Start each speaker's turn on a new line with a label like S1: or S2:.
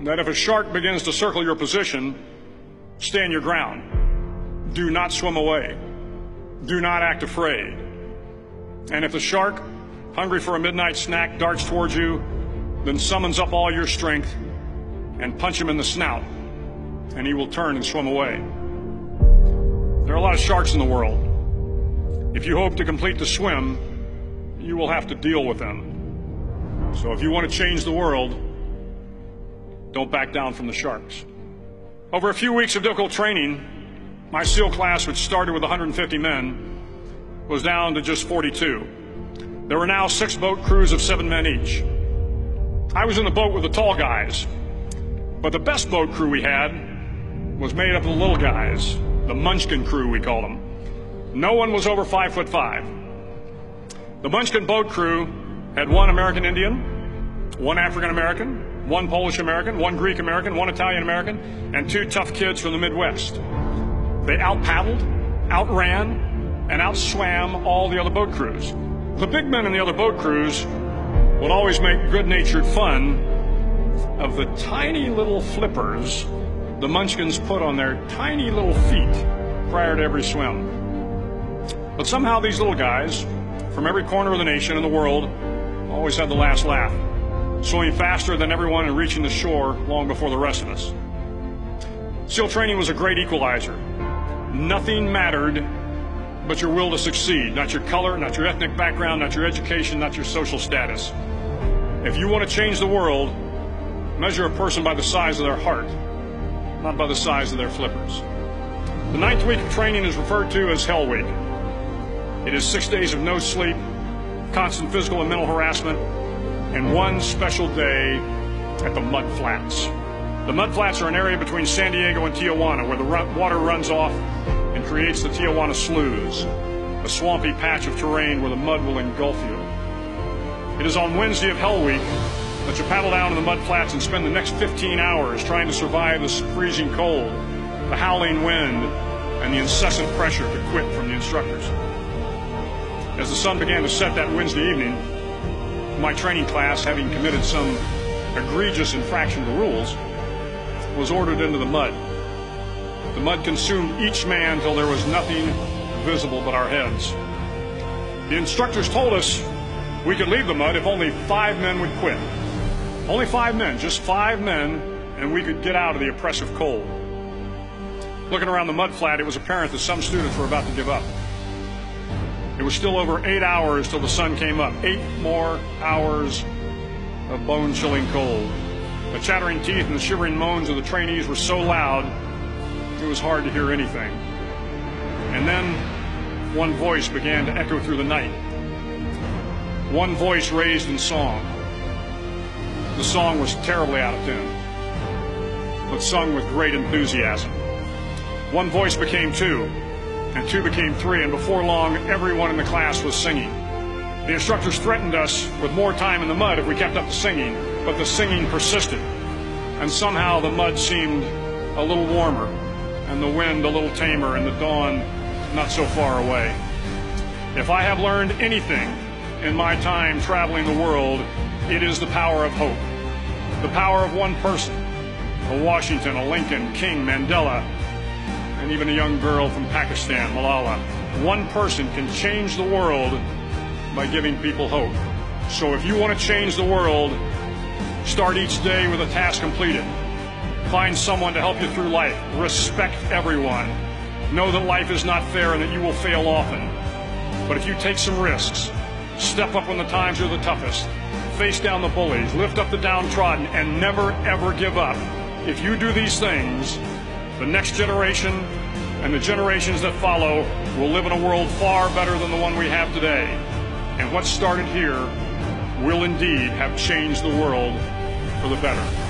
S1: that if a shark begins to circle your position, stand your ground. Do not swim away. Do not act afraid. And if the shark, hungry for a midnight snack, darts towards you, then summons up all your strength and punch him in the snout, and he will turn and swim away. There are a lot of sharks in the world. If you hope to complete the swim, you will have to deal with them. So if you want to change the world, don't back down from the sharks. Over a few weeks of difficult training, my SEAL class, which started with 150 men, was down to just 42. There were now 6 boat crews of 7 men each. I was in the boat with the tall guys, but the best boat crew we had was made up of the little guys, the Munchkin crew, we called them. No one was over 5'5". The Munchkin boat crew had 1 American Indian, 1 African American, 1 Polish American, 1 Greek American, 1 Italian American, and 2 tough kids from the Midwest. They out-paddled, outran, and outswam all the other boat crews. The big men in the other boat crews would always make good-natured fun of the tiny little flippers the Munchkins put on their tiny little feet prior to every swim. But somehow these little guys from every corner of the nation and the world always had the last laugh, swimming faster than everyone and reaching the shore long before the rest of us. SEAL training was a great equalizer. Nothing mattered but your will to succeed, not your color, not your ethnic background, not your education, not your social status. If you want to change the world, measure a person by the size of their heart, not by the size of their flippers. The 9th week of training is referred to as Hell Week. It is 6 days of no sleep, constant physical and mental harassment, and 1 special day at the Mud Flats. The Mud Flats are an area between San Diego and Tijuana where the water runs off and creates the Tijuana Sloughs, a swampy patch of terrain where the mud will engulf you. It is on Wednesday of Hell Week that you paddle down to the Mud Flats and spend the next 15 hours trying to survive the freezing cold, the howling wind, and the incessant pressure to quit from the instructors. As the sun began to set that Wednesday evening, my training class, having committed some egregious infraction of the rules, was ordered into the mud. The mud consumed each man till there was nothing visible but our heads. The instructors told us we could leave the mud if only 5 men would quit. Only 5 men, just 5 men, and we could get out of the oppressive cold. Looking around the mud flat, it was apparent that some students were about to give up. It was still over 8 hours till the sun came up. 8 more hours of bone-chilling cold. The chattering teeth and the shivering moans of the trainees were so loud, it was hard to hear anything. And then one voice began to echo through the night. One voice raised in song. The song was terribly out of tune, but sung with great enthusiasm. One voice became 2, and 2 became 3, and before long, everyone in the class was singing. The instructors threatened us with more time in the mud if we kept up the singing, but the singing persisted, and somehow the mud seemed a little warmer, and the wind a little tamer, and the dawn not so far away. If I have learned anything in my time traveling the world, it is the power of hope. The power of one person, a Washington, a Lincoln, King, Mandela, and even a young girl from Pakistan, Malala. One person can change the world by giving people hope. So if you want to change the world, start each day with a task completed. Find someone to help you through life. Respect everyone. Know that life is not fair and that you will fail often. But if you take some risks, step up when the times are the toughest, face down the bullies, lift up the downtrodden, and never ever give up. If you do these things, the next generation and the generations that follow will live in a world far better than the one we have today. And what started here will indeed have changed the world for the better.